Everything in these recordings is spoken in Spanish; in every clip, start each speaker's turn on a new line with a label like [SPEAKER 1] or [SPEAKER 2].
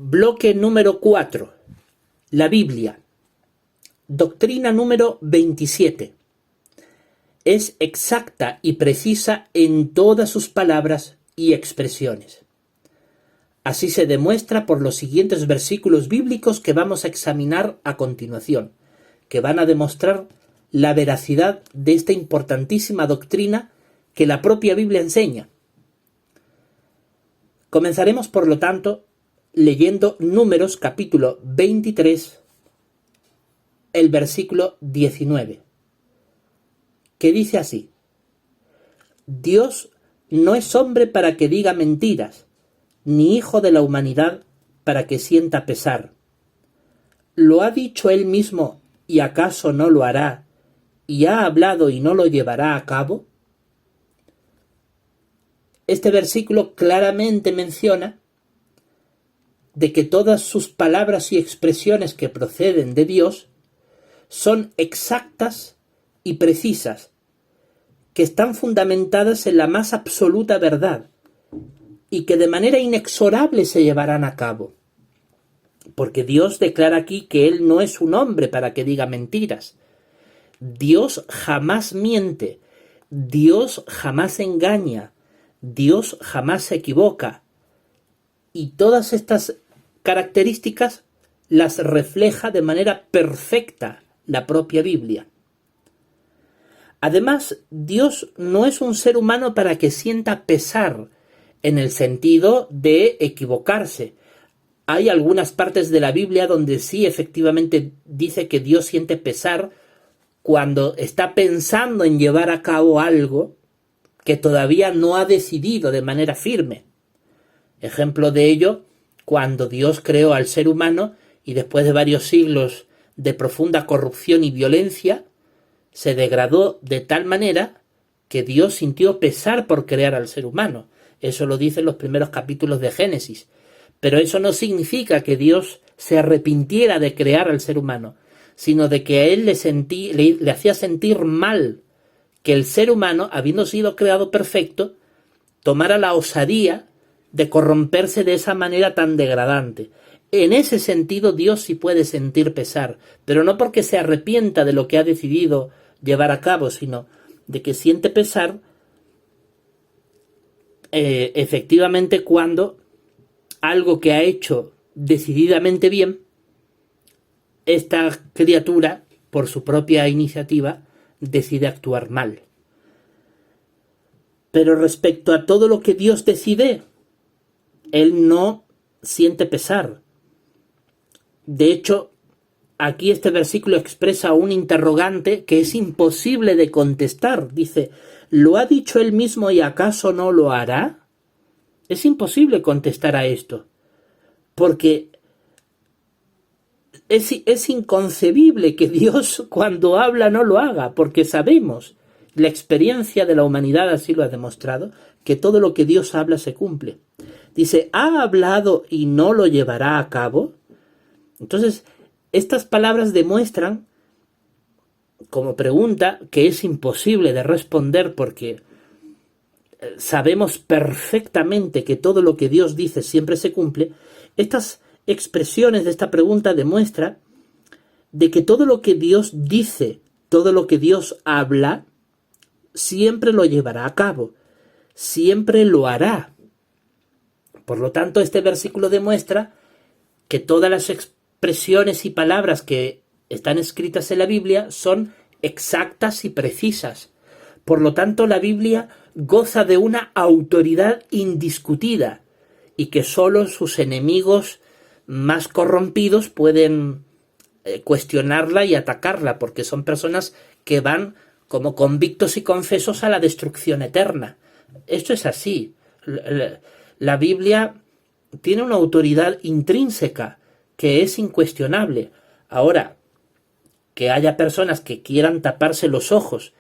[SPEAKER 1] Bloque número 4. La Biblia. Doctrina número 27. Es exacta y precisa en todas sus palabras y expresiones. Así se demuestra por los siguientes versículos bíblicos que vamos a examinar a continuación, que van a demostrar la veracidad de esta importantísima doctrina que la propia Biblia enseña. Comenzaremos, por lo tanto, leyendo Números capítulo 23, el versículo 19, que dice así: Dios no es hombre para que diga mentiras, ni hijo de la humanidad para que sienta pesar. ¿Lo ha dicho él mismo y acaso no lo hará? ¿Y ha hablado y no lo llevará a cabo? Este versículo claramente menciona de que todas sus palabras y expresiones que proceden de Dios son exactas y precisas, que están fundamentadas en la más absoluta verdad y que de manera inexorable se llevarán a cabo. Porque Dios declara aquí que Él no es un hombre para que diga mentiras. Dios jamás miente, Dios jamás engaña, Dios jamás se equivoca. Y todas estas características las refleja de manera perfecta la propia Biblia. Además, Dios no es un ser humano para que sienta pesar en el sentido de equivocarse. Hay algunas partes de la Biblia donde sí efectivamente dice que Dios siente pesar cuando está pensando en llevar a cabo algo que todavía no ha decidido de manera firme. Ejemplo de ello, cuando Dios creó al ser humano y después de varios siglos de profunda corrupción y violencia, se degradó de tal manera que Dios sintió pesar por crear al ser humano. Eso lo dicen los primeros capítulos de Génesis. Pero eso no significa que Dios se arrepintiera de crear al ser humano, sino de que a él le hacía sentir mal que el ser humano, habiendo sido creado perfecto, tomara la osadía de corromperse de esa manera tan degradante. En ese sentido Dios sí puede sentir pesar, pero no porque se arrepienta de lo que ha decidido llevar a cabo, sino de que siente pesar efectivamente cuando algo que ha hecho decididamente bien, esta criatura, por su propia iniciativa, decide actuar mal. Pero respecto a todo lo que Dios decide, Él no siente pesar. De hecho, aquí este versículo expresa un interrogante que es imposible de contestar. Dice, ¿lo ha dicho Él mismo y acaso no lo hará? Es imposible contestar a esto, porque es inconcebible que Dios cuando habla no lo haga, porque sabemos, la experiencia de la humanidad así lo ha demostrado, que todo lo que Dios habla se cumple. Dice, ¿ha hablado y no lo llevará a cabo? Entonces, estas palabras demuestran, como pregunta, que es imposible de responder porque sabemos perfectamente que todo lo que Dios dice siempre se cumple. Estas expresiones de esta pregunta demuestran de que todo lo que Dios dice, todo lo que Dios habla, siempre lo llevará a cabo, siempre lo hará. Por lo tanto, este versículo demuestra que todas las expresiones y palabras que están escritas en la Biblia son exactas y precisas. Por lo tanto, la Biblia goza de una autoridad indiscutida y que solo sus enemigos más corrompidos pueden cuestionarla y atacarla, porque son personas que van como convictos y confesos a la destrucción eterna. Esto es así. La Biblia tiene una autoridad intrínseca que es incuestionable. Ahora, que haya personas que quieran taparse los ojos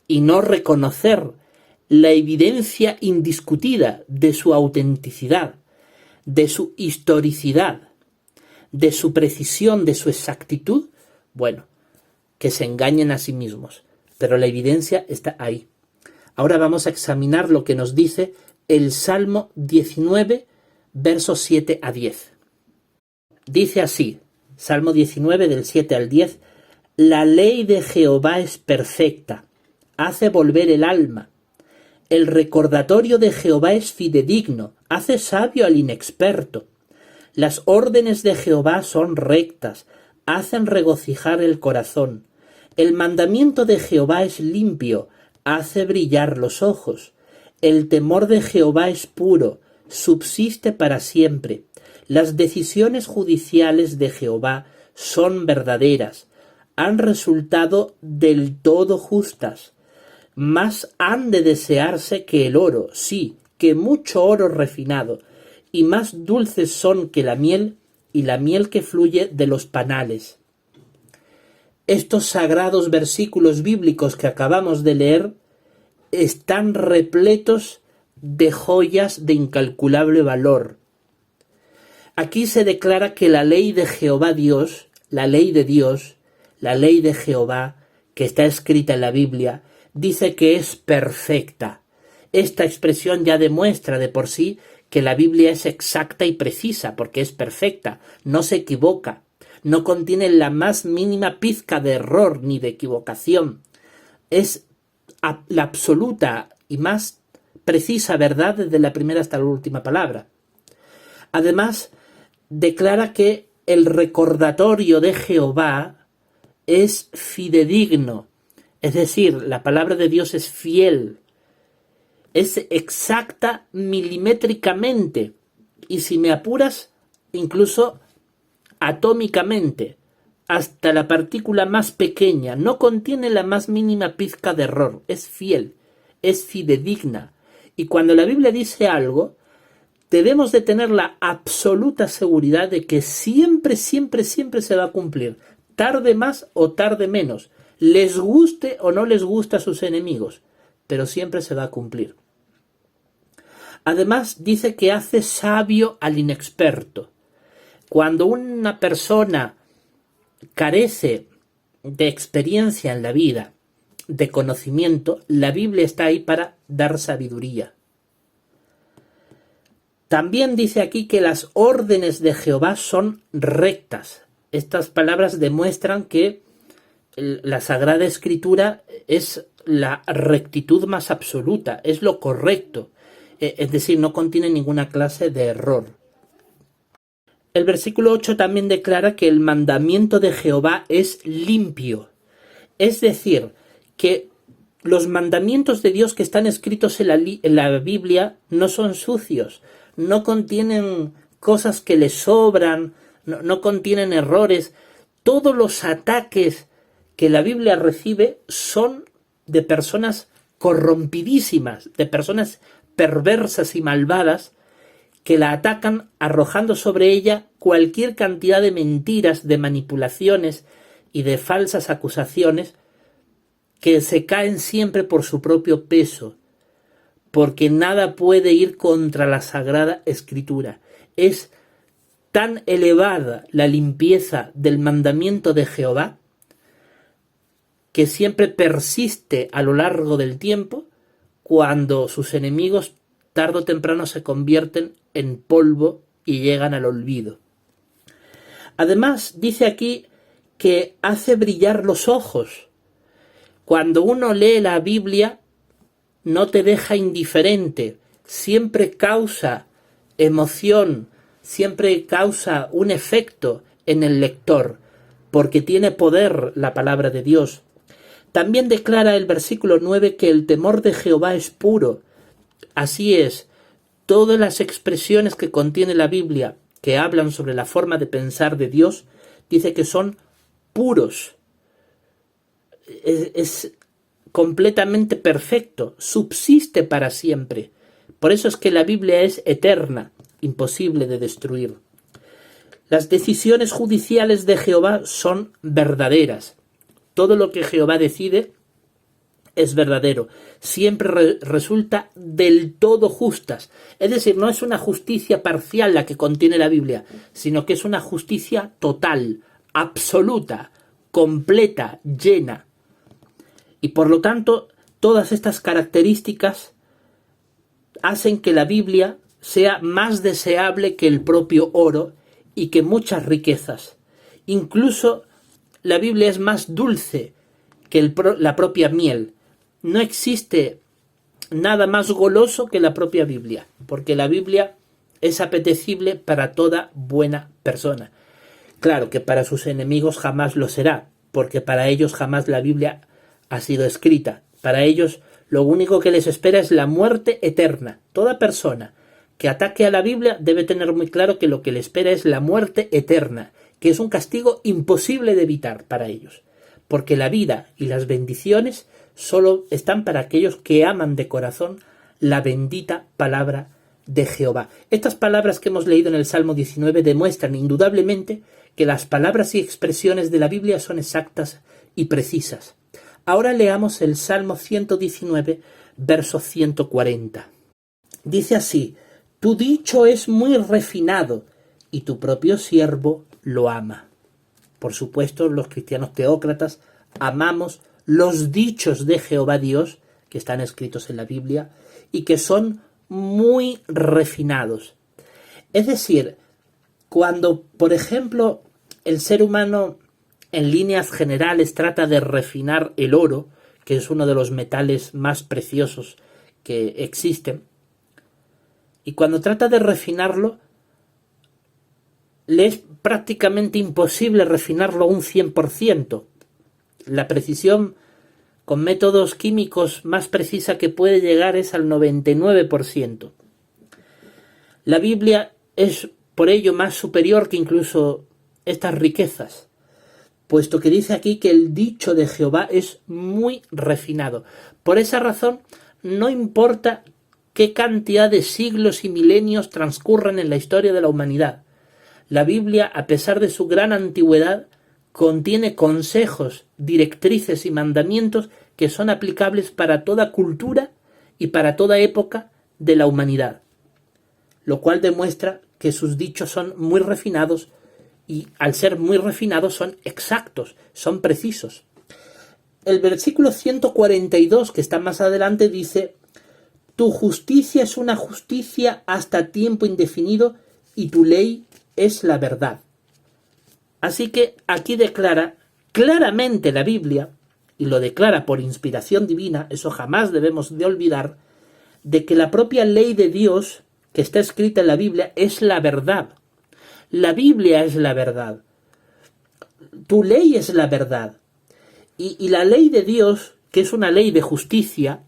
[SPEAKER 1] y no reconocer la evidencia indiscutida de su autenticidad, de su historicidad, de su precisión, de su exactitud, bueno, que se engañen a sí mismos. Pero la evidencia está ahí. Ahora vamos a examinar lo que nos dice el Salmo 19, versos 7 a 10. Dice así, Salmo 19 del 7 al 10, la ley de Jehová es perfecta, hace volver el alma. El recordatorio de Jehová es fidedigno, hace sabio al inexperto. Las órdenes de Jehová son rectas, hacen regocijar el corazón. El mandamiento de Jehová es limpio, hace brillar los ojos. El temor de Jehová es puro, subsiste para siempre. Las decisiones judiciales de Jehová son verdaderas, han resultado del todo justas. Más han de desearse que el oro, sí, que mucho oro refinado, y más dulces son que la miel, y la miel que fluye de los panales. Estos sagrados versículos bíblicos que acabamos de leer están repletos de joyas de incalculable valor. Aquí se declara que la ley de Jehová Dios, la ley de Dios, la ley de Jehová, que está escrita en la Biblia, dice que es perfecta. Esta expresión ya demuestra de por sí que la Biblia es exacta y precisa, porque es perfecta, no se equivoca, no contiene la más mínima pizca de error ni de equivocación. Es la absoluta y más precisa verdad desde la primera hasta la última palabra. Además, declara que el recordatorio de Jehová es fidedigno, es decir, la palabra de Dios es fiel, es exacta milimétricamente y, si me apuras, incluso atómicamente, hasta la partícula más pequeña, no contiene la más mínima pizca de error, es fiel, es fidedigna. Y cuando la Biblia dice algo, debemos de tener la absoluta seguridad de que siempre, siempre, siempre se va a cumplir, tarde más o tarde menos, les guste o no les guste a sus enemigos, pero siempre se va a cumplir. Además, dice que hace sabio al inexperto. Cuando una persona carece de experiencia en la vida, de conocimiento, la Biblia está ahí para dar sabiduría. También dice aquí que las órdenes de Jehová son rectas. Estas palabras demuestran que la Sagrada Escritura es la rectitud más absoluta, es lo correcto, es decir, no contiene ninguna clase de error. El versículo 8 también declara que el mandamiento de Jehová es limpio, es decir, que los mandamientos de Dios que están escritos en la Biblia no son sucios, no contienen cosas que le sobran, no contienen errores. Todos los ataques que la Biblia recibe son de personas corrompidísimas, de personas perversas y malvadas que la atacan arrojando sobre ella cualquier cantidad de mentiras, de manipulaciones y de falsas acusaciones que se caen siempre por su propio peso, porque nada puede ir contra la Sagrada Escritura. Es tan elevada la limpieza del mandamiento de Jehová que siempre persiste a lo largo del tiempo, cuando sus enemigos tarde o temprano se convierten en polvo y llegan al olvido. Además, dice aquí que hace brillar los ojos. Cuando uno lee la Biblia, no te deja indiferente, siempre causa emoción, siempre causa un efecto en el lector, porque tiene poder la palabra de Dios. También declara el versículo 9 que el temor de Jehová es puro. Así es, todas las expresiones que contiene la Biblia que hablan sobre la forma de pensar de Dios, dice que son puros. Es completamente perfecto, subsiste para siempre. Por eso es que la Biblia es eterna, imposible de destruir. Las decisiones judiciales de Jehová son verdaderas. Todo lo que Jehová decide es verdadero. Siempre resulta del todo justas. Es decir, no es una justicia parcial la que contiene la Biblia, sino que es una justicia total, absoluta, completa, llena. Y por lo tanto, todas estas características hacen que la Biblia sea más deseable que el propio oro y que muchas riquezas. Incluso la Biblia es más dulce que la propia miel. No existe nada más goloso que la propia Biblia, porque la Biblia es apetecible para toda buena persona. Claro que para sus enemigos jamás lo será, porque para ellos jamás la Biblia ha sido escrita. Para ellos lo único que les espera es la muerte eterna. Toda persona que ataque a la Biblia debe tener muy claro que lo que le espera es la muerte eterna, que es un castigo imposible de evitar para ellos, porque la vida y las bendiciones solo están para aquellos que aman de corazón la bendita palabra de Jehová. Estas palabras que hemos leído en el Salmo 19 demuestran indudablemente que las palabras y expresiones de la Biblia son exactas y precisas. Ahora leamos el Salmo 119, verso 140. Dice así: tu dicho es muy refinado y tu propio siervo lo ama. Por supuesto, los cristianos teócratas amamos los dichos de Jehová Dios, que están escritos en la Biblia, y que son muy refinados. Es decir, cuando, por ejemplo, el ser humano en líneas generales trata de refinar el oro, que es uno de los metales más preciosos que existen, y cuando trata de refinarlo, le es prácticamente imposible refinarlo un 100%. La precisión con métodos químicos más precisa que puede llegar es al 99%. La Biblia es por ello más superior que incluso estas riquezas, puesto que dice aquí que el dicho de Jehová es muy refinado. Por esa razón, no importa qué cantidad de siglos y milenios transcurran en la historia de la humanidad, la Biblia, a pesar de su gran antigüedad, contiene consejos, directrices y mandamientos que son aplicables para toda cultura y para toda época de la humanidad, lo cual demuestra que sus dichos son muy refinados y al ser muy refinados son exactos, son precisos. El versículo 142, que está más adelante, dice: tu justicia es una justicia hasta tiempo indefinido y tu ley es la verdad. Así que aquí declara claramente la Biblia, y lo declara por inspiración divina, eso jamás debemos de olvidar, de que la propia ley de Dios que está escrita en la Biblia es la verdad. La Biblia es la verdad. Tu ley es la verdad. Y la ley de Dios, que es una ley de justicia,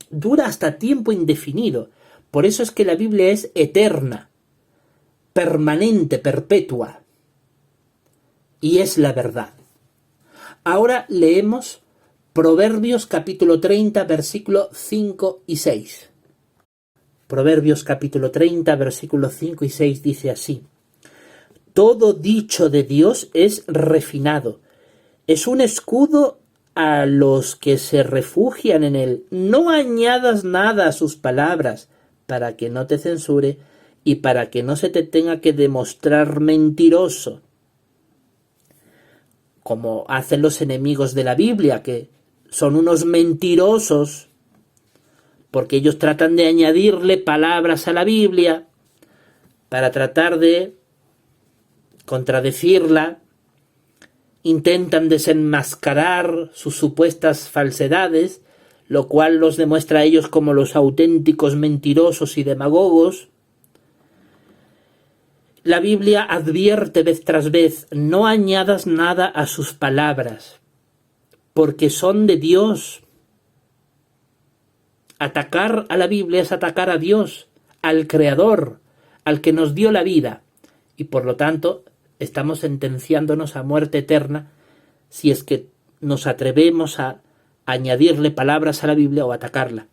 [SPEAKER 1] dura hasta tiempo indefinido. Por eso es que la Biblia es eterna, permanente, perpetua. Y es la verdad. Ahora leemos Proverbios capítulo 30, versículo 5 y 6. Proverbios capítulo 30, versículos 5 y 6 dice así: todo dicho de Dios es refinado, es un escudo a los que se refugian en él. No añadas nada a sus palabras, para que no te censure y para que no se te tenga que demostrar mentiroso, como hacen los enemigos de la Biblia, que son unos mentirosos, porque ellos tratan de añadirle palabras a la Biblia para tratar de contradecirla, intentan desenmascarar sus supuestas falsedades, lo cual los demuestra a ellos como los auténticos mentirosos y demagogos. La Biblia advierte vez tras vez: no añadas nada a sus palabras, porque son de Dios. Atacar a la Biblia es atacar a Dios, al Creador, al que nos dio la vida, y por lo tanto estamos sentenciándonos a muerte eterna si es que nos atrevemos a añadirle palabras a la Biblia o atacarla.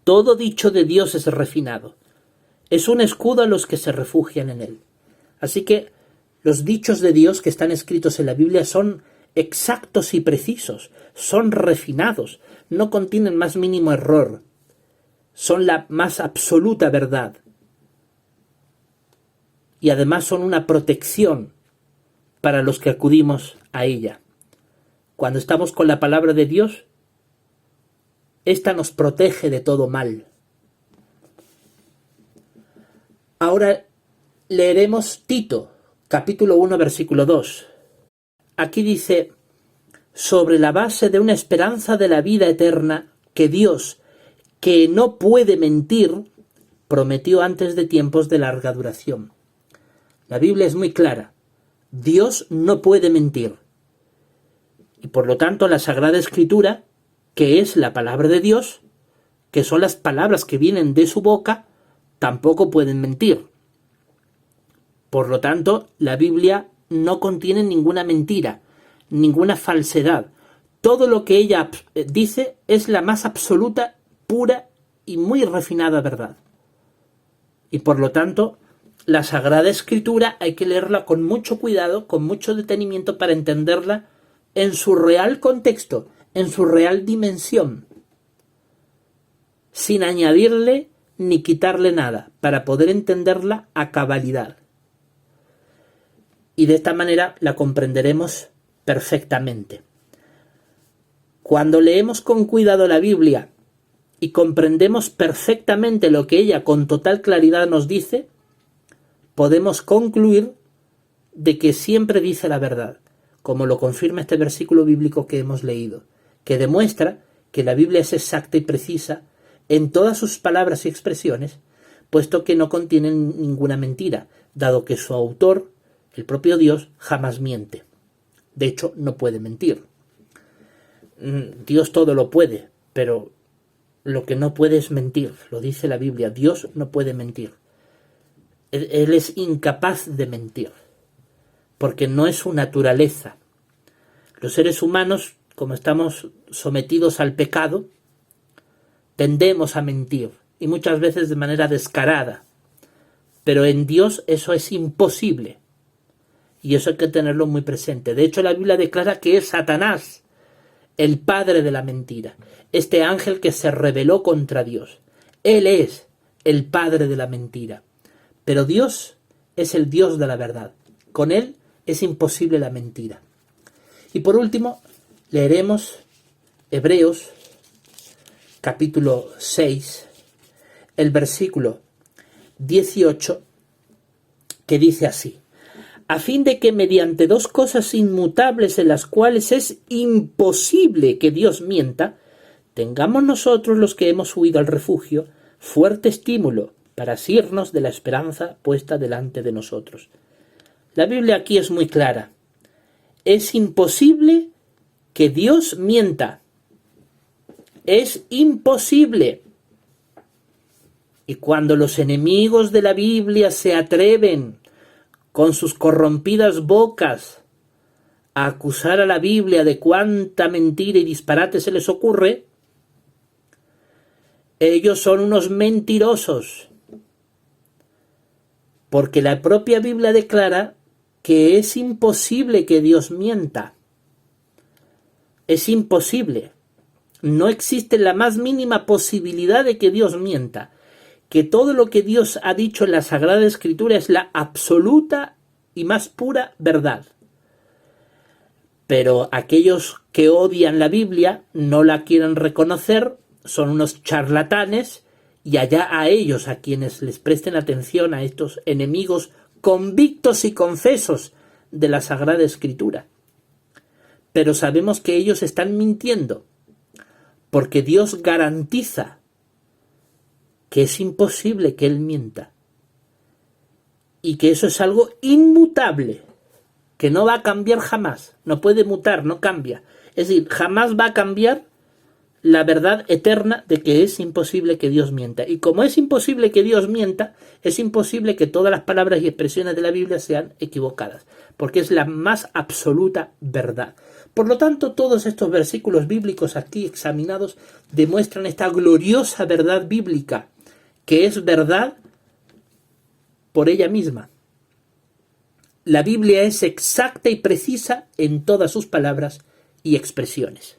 [SPEAKER 1] Todo dicho de Dios es refinado. Es un escudo a los que se refugian en él. Así que los dichos de Dios que están escritos en la Biblia son exactos y precisos, son refinados, no contienen más mínimo error, son la más absoluta verdad. Y además son una protección para los que acudimos a ella. Cuando estamos con la palabra de Dios, esta nos protege de todo mal. Ahora leeremos Tito, capítulo 1, versículo 2. Aquí dice: sobre la base de una esperanza de la vida eterna que Dios, que no puede mentir, prometió antes de tiempos de larga duración. La Biblia es muy clara. Dios no puede mentir. Y por lo tanto la Sagrada Escritura, que es la palabra de Dios, que son las palabras que vienen de su boca, tampoco pueden mentir. Por lo tanto, la Biblia no contiene ninguna mentira, ninguna falsedad. Todo lo que ella dice es la más absoluta, pura y muy refinada verdad. Y por lo tanto, la Sagrada Escritura hay que leerla con mucho cuidado, con mucho detenimiento para entenderla en su real contexto, en su real dimensión, sin añadirle ni quitarle nada, para poder entenderla a cabalidad. Y de esta manera la comprenderemos perfectamente. Cuando leemos con cuidado la Biblia y comprendemos perfectamente lo que ella con total claridad nos dice, podemos concluir de que siempre dice la verdad, como lo confirma este versículo bíblico que hemos leído, que demuestra que la Biblia es exacta y precisa en todas sus palabras y expresiones, puesto que no contiene ninguna mentira, dado que su autor, el propio Dios, jamás miente. De hecho, no puede mentir. Dios todo lo puede, pero lo que no puede es mentir, lo dice la Biblia. Dios no puede mentir. Él es incapaz de mentir, porque no es su naturaleza. Los seres humanos, como estamos sometidos al pecado, tendemos a mentir, y muchas veces de manera descarada. Pero en Dios eso es imposible, y eso hay que tenerlo muy presente. De hecho, la Biblia declara que es Satanás el padre de la mentira, este ángel que se rebeló contra Dios. Él es el padre de la mentira. Pero Dios es el Dios de la verdad. Con Él es imposible la mentira. Y por último, leeremos Hebreos, capítulo 6, el versículo 18, que dice así: a fin de que mediante dos cosas inmutables en las cuales es imposible que Dios mienta, tengamos nosotros los que hemos huido al refugio fuerte estímulo para asirnos de la esperanza puesta delante de nosotros. La Biblia aquí es muy clara. Es imposible que Dios mienta. Es imposible. Y cuando los enemigos de la Biblia se atreven con sus corrompidas bocas a acusar a la Biblia de cuánta mentira y disparate se les ocurre, ellos son unos mentirosos, porque la propia Biblia declara que es imposible que Dios mienta. Es imposible. No existe la más mínima posibilidad de que Dios mienta. Que todo lo que Dios ha dicho en la Sagrada Escritura es la absoluta y más pura verdad. Pero aquellos que odian la Biblia, no la quieren reconocer, son unos charlatanes, y allá a ellos, a quienes les presten atención a estos enemigos convictos y confesos de la Sagrada Escritura. Pero sabemos que ellos están mintiendo, porque Dios garantiza que es imposible que Él mienta, y que eso es algo inmutable, que no va a cambiar jamás, no puede mutar, no cambia. Es decir, jamás va a cambiar la verdad eterna de que es imposible que Dios mienta. Y como es imposible que Dios mienta, es imposible que todas las palabras y expresiones de la Biblia sean equivocadas, porque es la más absoluta verdad. Por lo tanto, todos estos versículos bíblicos aquí examinados demuestran esta gloriosa verdad bíblica, que es verdad por ella misma. La Biblia es exacta y precisa en todas sus palabras y expresiones.